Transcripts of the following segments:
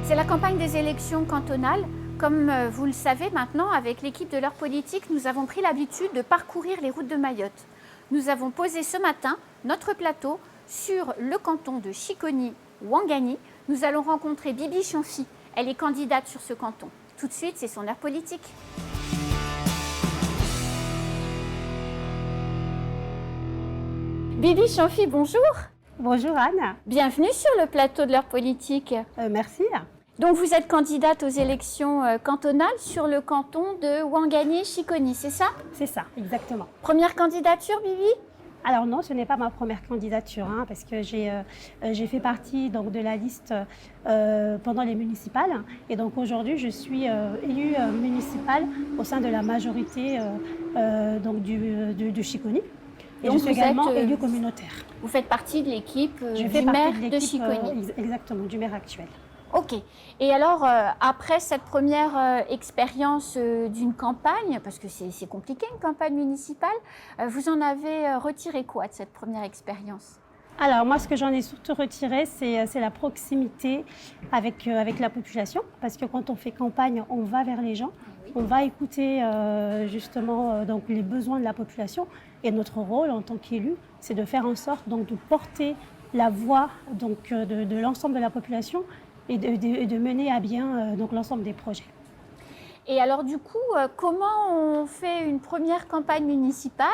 C'est la campagne des élections cantonales. Comme vous le savez maintenant, avec l'équipe de l'heure politique, nous avons pris l'habitude de parcourir les routes de Mayotte. Nous avons posé ce matin notre plateau sur le canton de Chiconi-Ouangani. Nous allons rencontrer Bibi Chamfi. Elle est candidate sur ce canton. Tout de suite, c'est son heure politique. Bibi Chamfi, bonjour. Bonjour Anne. Bienvenue sur le plateau de l'heure politique. Merci. Donc vous êtes candidate aux élections cantonales sur le canton de Ouangani-Chiconi, c'est ça? C'est ça, exactement. Première candidature, Bibi? Alors non, ce n'est pas ma première candidature, parce que j'ai fait partie donc, de la liste pendant les municipales. Et donc aujourd'hui, je suis élue municipale au sein de la majorité donc de Chiconi. Et donc je suis également élue communautaire. Vous faites partie de l'équipe du maire de Chiconi. Exactement, du maire actuel. Ok. Et alors, après cette première expérience d'une campagne, parce que c'est compliqué une campagne municipale, vous en avez retiré quoi de cette première expérience? Alors moi, ce que j'en ai surtout retiré, c'est la proximité avec la population. Parce que quand on fait campagne, on va vers les gens, on va écouter justement donc, les besoins de la population. Et notre rôle en tant qu'élu, c'est de faire en sorte donc, de porter la voix donc, de l'ensemble de la population et de mener à bien donc, l'ensemble des projets. Et alors du coup, comment on fait une première campagne municipale?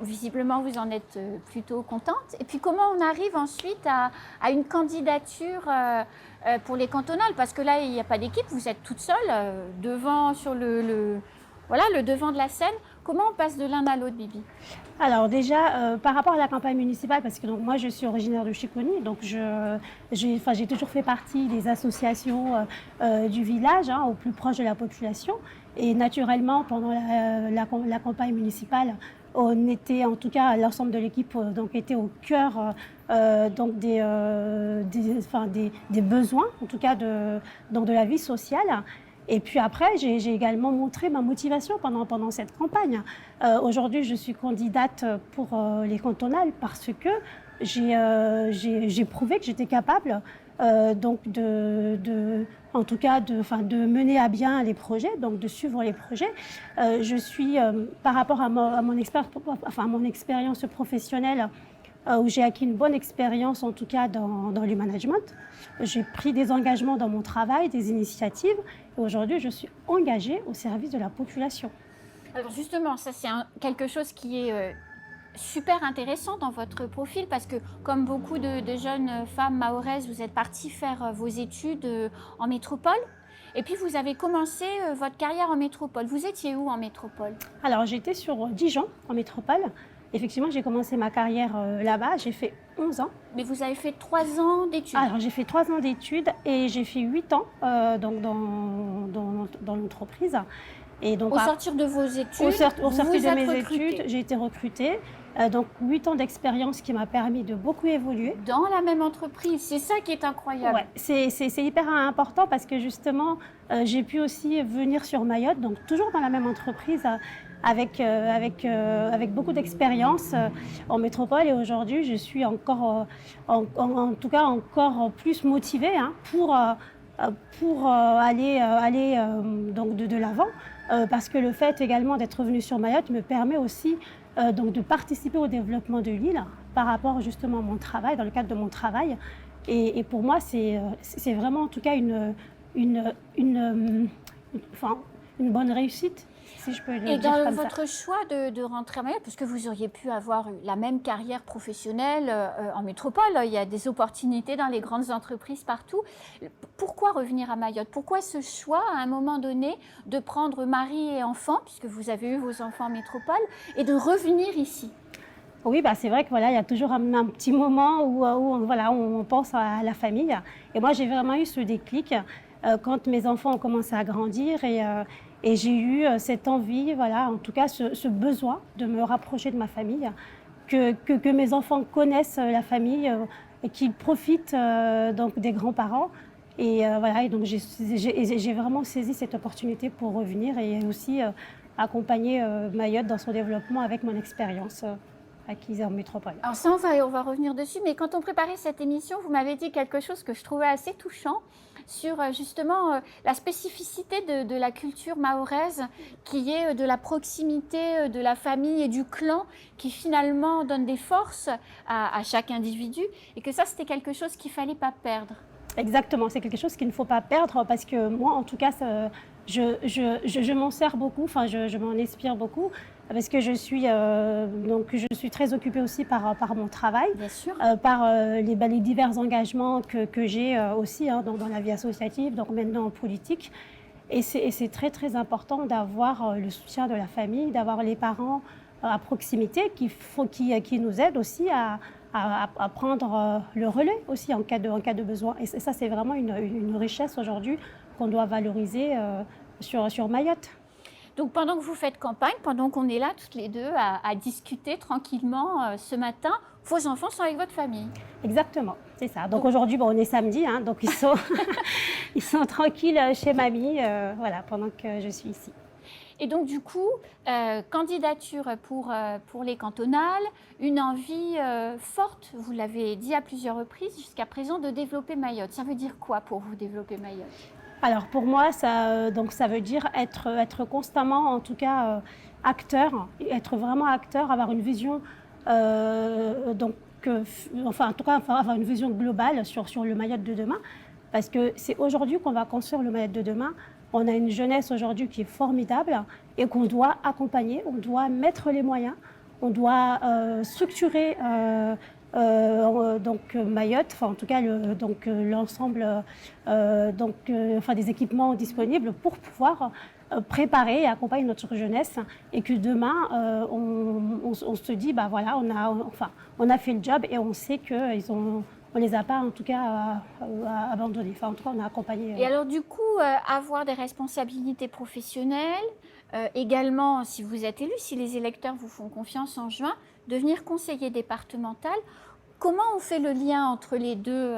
Visiblement, vous en êtes plutôt contente. Et puis, comment on arrive ensuite à une candidature pour les cantonales? Parce que là, il n'y a pas d'équipe, vous êtes toute seule devant, sur le devant de la scène. Comment on passe de l'un à l'autre, Bibi? Alors déjà, par rapport à la campagne municipale, parce que donc, moi je suis originaire de Chiconi, donc j'ai toujours fait partie des associations du village, au plus proche de la population. Et naturellement, pendant la campagne municipale, on était, en tout cas, l'ensemble de l'équipe donc était au cœur donc des besoins, en tout cas donc de la vie sociale. Et puis après, j'ai également montré ma motivation pendant cette campagne. Aujourd'hui, je suis candidate pour les cantonales parce que j'ai prouvé que j'étais capable donc en tout cas de mener à bien les projets, donc de suivre les projets. Je suis, par rapport à mon expérience professionnelle, où j'ai acquis une bonne expérience, en tout cas dans le management. J'ai pris des engagements dans mon travail, des initiatives. Et aujourd'hui, je suis engagée au service de la population. Alors justement, ça c'est quelque chose qui est super intéressant dans votre profil parce que comme beaucoup de jeunes femmes mahoraises, vous êtes partie faire vos études en métropole. Et puis vous avez commencé votre carrière en métropole. Vous étiez où en métropole? Alors j'étais sur Dijon, en métropole. Effectivement, j'ai commencé ma carrière là-bas, j'ai fait 11 ans. Mais vous avez fait 3 ans d'études? Alors, j'ai fait 3 ans d'études et j'ai fait 8 ans donc dans l'entreprise. Et donc, au sortir de vos études, au sortir de mes études, j'ai été recrutée. Donc 8 ans d'expérience qui m'a permis de beaucoup évoluer. Dans la même entreprise, c'est ça qui est incroyable. Ouais, c'est hyper important parce que justement, j'ai pu aussi venir sur Mayotte, donc toujours dans la même entreprise, avec beaucoup d'expérience en métropole. Et aujourd'hui, je suis encore, en tout cas, encore plus motivée pour aller donc de l'avant. Parce que le fait également d'être venue sur Mayotte me permet aussi donc de participer au développement de l'île par rapport justement à mon travail, dans le cadre de mon travail. Et pour moi, c'est vraiment en tout cas une bonne réussite, si je peux le dire comme ça. Et dans votre choix de rentrer à Mayotte, parce que vous auriez pu avoir la même carrière professionnelle en métropole, il y a des opportunités dans les grandes entreprises partout. Pourquoi revenir à Mayotte? Pourquoi ce choix, à un moment donné, de prendre mari et enfants, puisque vous avez eu vos enfants en métropole, et de revenir ici? Oui, c'est vrai que il y a toujours un petit moment où on pense à la famille. Et moi, j'ai vraiment eu ce déclic quand mes enfants ont commencé à grandir et j'ai eu cette envie, en tout cas ce besoin de me rapprocher de ma famille, que mes enfants connaissent la famille et qu'ils profitent donc des grands-parents. Et donc j'ai vraiment saisi cette opportunité pour revenir et aussi accompagner Mayotte dans son développement avec mon expérience acquise en métropole. Alors ça, on va revenir dessus, mais quand on préparait cette émission, vous m'avez dit quelque chose que je trouvais assez touchant. sur justement la spécificité de la culture mahoraise, qui est de la proximité de la famille et du clan, qui finalement donne des forces à chaque individu, et que ça, c'était quelque chose qu'il ne fallait pas perdre. Exactement, c'est quelque chose qu'il ne faut pas perdre parce que moi, en tout cas, je m'en sers beaucoup, enfin, je m'en inspire beaucoup parce que je suis très occupée aussi par mon travail, Bien sûr. par les divers engagements que j'ai aussi dans la vie associative, donc maintenant en politique. Et c'est très, très important d'avoir le soutien de la famille, d'avoir les parents à proximité qui nous aident aussi à prendre le relais aussi en cas de besoin. Et ça, c'est vraiment une richesse aujourd'hui qu'on doit valoriser sur Mayotte. Donc pendant que vous faites campagne, pendant qu'on est là toutes les deux à discuter tranquillement ce matin, vos enfants sont avec votre famille. Exactement, c'est ça. Donc aujourd'hui, bon, on est samedi, hein, donc ils sont tranquilles chez mamie, voilà, pendant que je suis ici. Et donc du coup, candidature pour les cantonales, une envie forte, vous l'avez dit à plusieurs reprises jusqu'à présent, de développer Mayotte. Ça veut dire quoi pour vous développer Mayotte? Alors pour moi, ça veut dire être constamment, en tout cas, acteur, être vraiment acteur, avoir une vision, enfin en tout cas, avoir une vision globale sur le Mayotte de demain, parce que c'est aujourd'hui qu'on va construire le Mayotte de demain. On a une jeunesse aujourd'hui qui est formidable et qu'on doit accompagner, on doit mettre les moyens, on doit structurer donc Mayotte, enfin en tout cas l'ensemble enfin, des équipements disponibles pour pouvoir préparer et accompagner notre jeunesse et que demain on se dit bah voilà on a fait le job et on sait on les a pas en tout cas abandonnés. Enfin en tout cas on a accompagné. Et alors du coup avoir des responsabilités professionnelles, également si vous êtes élu, si les électeurs vous font confiance en juin, devenir conseiller départemental. Comment on fait le lien entre les deux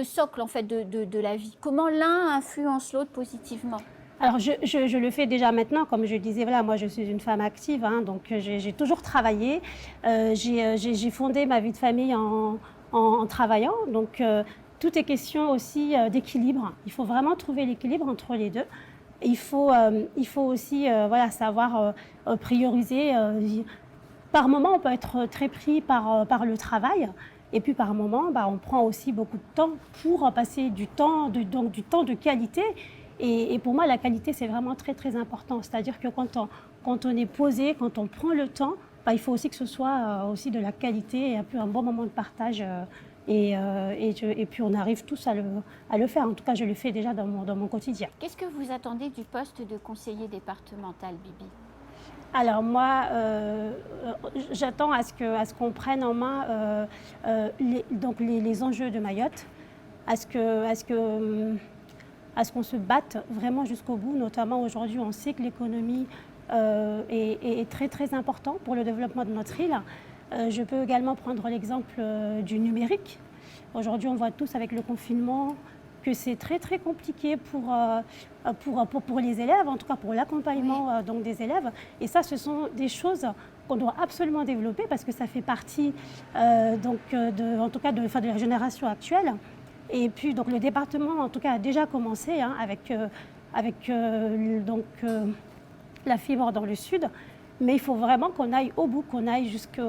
socles en fait de la vie? Comment l'un influence l'autre positivement? Alors je le fais déjà maintenant, comme je disais, voilà, moi je suis une femme active, hein, donc j'ai toujours travaillé. J'ai fondé ma vie de famille en travaillant, donc tout est question aussi d'équilibre. Il faut vraiment trouver l'équilibre entre les deux. Il faut aussi voilà, savoir prioriser. Par moment, on peut être très pris par le travail. Et puis par moment, bah, on prend aussi beaucoup de temps pour passer donc du temps de qualité. Et pour moi, la qualité, c'est vraiment très, très important. C'est-à-dire que quand on est posé, quand on prend le temps, bah, il faut aussi que ce soit aussi de la qualité et un bon moment de partage. Et puis on arrive tous à le faire. En tout cas, je le fais déjà dans mon quotidien. Qu'est-ce que vous attendez du poste de conseiller départemental, Bibi? Alors moi, j'attends à ce qu'on prenne en main les enjeux de Mayotte, à ce qu'on se batte vraiment jusqu'au bout. Notamment aujourd'hui, on sait que l'économie est très très important pour le développement de notre île. Je peux également prendre l'exemple du numérique. Aujourd'hui, on voit tous avec le confinement que c'est très très compliqué pour les élèves, en tout cas pour l'accompagnement donc des élèves. Et ça, ce sont des choses qu'on doit absolument développer parce que ça fait partie en tout cas de la génération actuelle. Et puis donc le département en tout cas a déjà commencé hein, avec la fibre dans le sud. Mais il faut vraiment qu'on aille au bout, qu'on aille jusque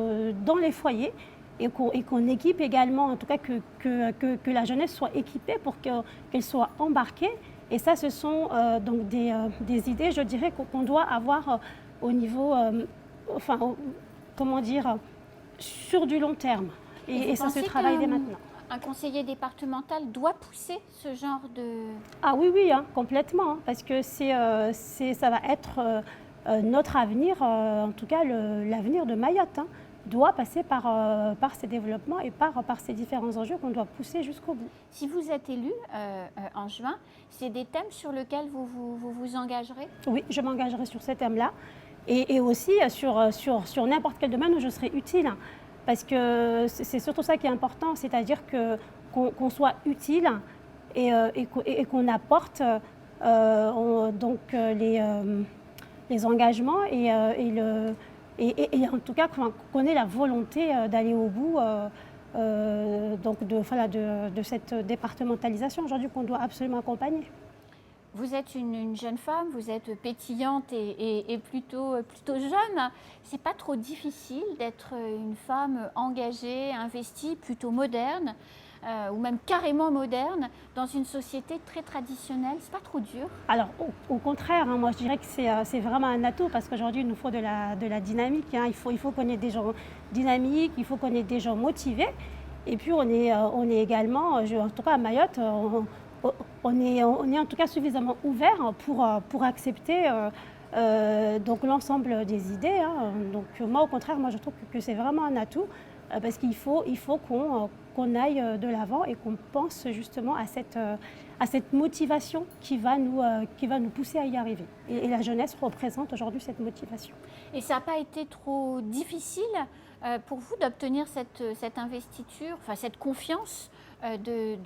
dans les foyers et qu'on équipe également, en tout cas que la jeunesse soit équipée pour qu'elle soit embarquée. Et ça, ce sont donc des idées, je dirais, qu'on doit avoir au niveau, comment dire, sur du long terme. Et ça se travaille dès maintenant. Un conseiller départemental doit pousser ce genre de... Ah oui, hein, complètement, hein, parce que ça va être notre avenir, en tout cas l'avenir de Mayotte. Hein, doit passer par ces développements et par ces différents enjeux qu'on doit pousser jusqu'au bout. Si vous êtes élu en juin, c'est des thèmes sur lesquels vous vous engagerez? Oui, je m'engagerai sur ces thèmes-là et aussi sur n'importe quel domaine où je serai utile. Parce que c'est surtout ça qui est important, c'est-à-dire qu'on soit utile et qu'on apporte les engagements et en tout cas qu'on ait la volonté d'aller au bout donc de cette départementalisation aujourd'hui qu'on doit absolument accompagner. Vous êtes une jeune femme, vous êtes pétillante et plutôt jeune. C'est pas trop difficile d'être une femme engagée, investie, plutôt moderne, ou même carrément moderne, dans une société très traditionnelle. C'est pas trop dur? Alors au contraire, hein, moi je dirais que c'est vraiment un atout parce qu'aujourd'hui il nous faut de la dynamique, hein. Il faut qu'on ait des gens dynamiques, il faut qu'on ait des gens motivés. Et puis on est également, en tout cas à Mayotte, on est en tout cas suffisamment ouvert pour accepter donc l'ensemble des idées, hein. Donc moi au contraire, moi je trouve que c'est vraiment un atout parce qu'il faut qu'on aille de l'avant et qu'on pense justement à cette motivation qui va nous pousser à y arriver. Et la jeunesse représente aujourd'hui cette motivation. Et ça n'a pas été trop difficile pour vous d'obtenir cette investiture, enfin cette confiance de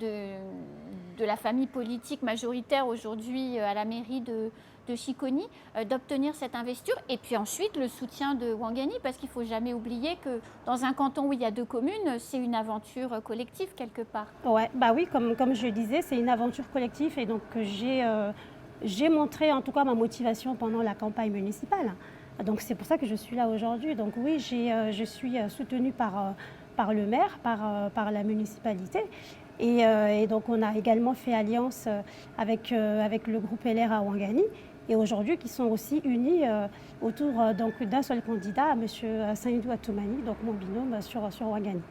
la famille politique majoritaire aujourd'hui à la mairie de Chiconi, d'obtenir cette investiture et puis ensuite le soutien de Ouangani, parce qu'il ne faut jamais oublier que dans un canton où il y a 2 communes, c'est une aventure collective quelque part. Ouais, bah oui, comme je le disais, c'est une aventure collective et donc j'ai montré en tout cas ma motivation pendant la campagne municipale. Donc c'est pour ça que je suis là aujourd'hui. Donc oui, je suis soutenue par le maire, par la municipalité. Et donc on a également fait alliance avec le groupe LR à Ouangani. Et aujourd'hui, qui sont aussi unis autour donc d'un seul candidat, M. Saïdou Atoumani, donc mon binôme sur Ouangani.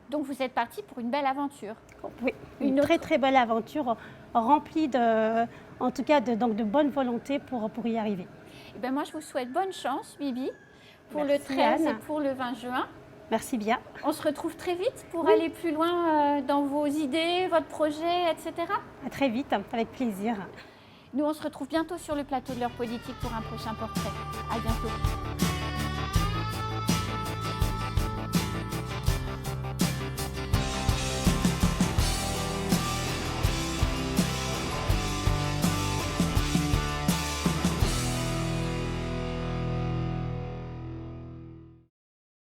Donc vous êtes parti pour une belle aventure. Oui, une très très belle aventure remplie en tout cas de bonne volonté pour y arriver. Et ben moi, je vous souhaite bonne chance, Bibi, pour Merci, le 13 Anne. et pour le 20 juin. Merci bien. On se retrouve très vite pour aller plus loin dans vos idées, votre projet, etc. À très vite, avec plaisir. Nous, on se retrouve bientôt sur le plateau de l'heure politique pour un prochain portrait. À bientôt.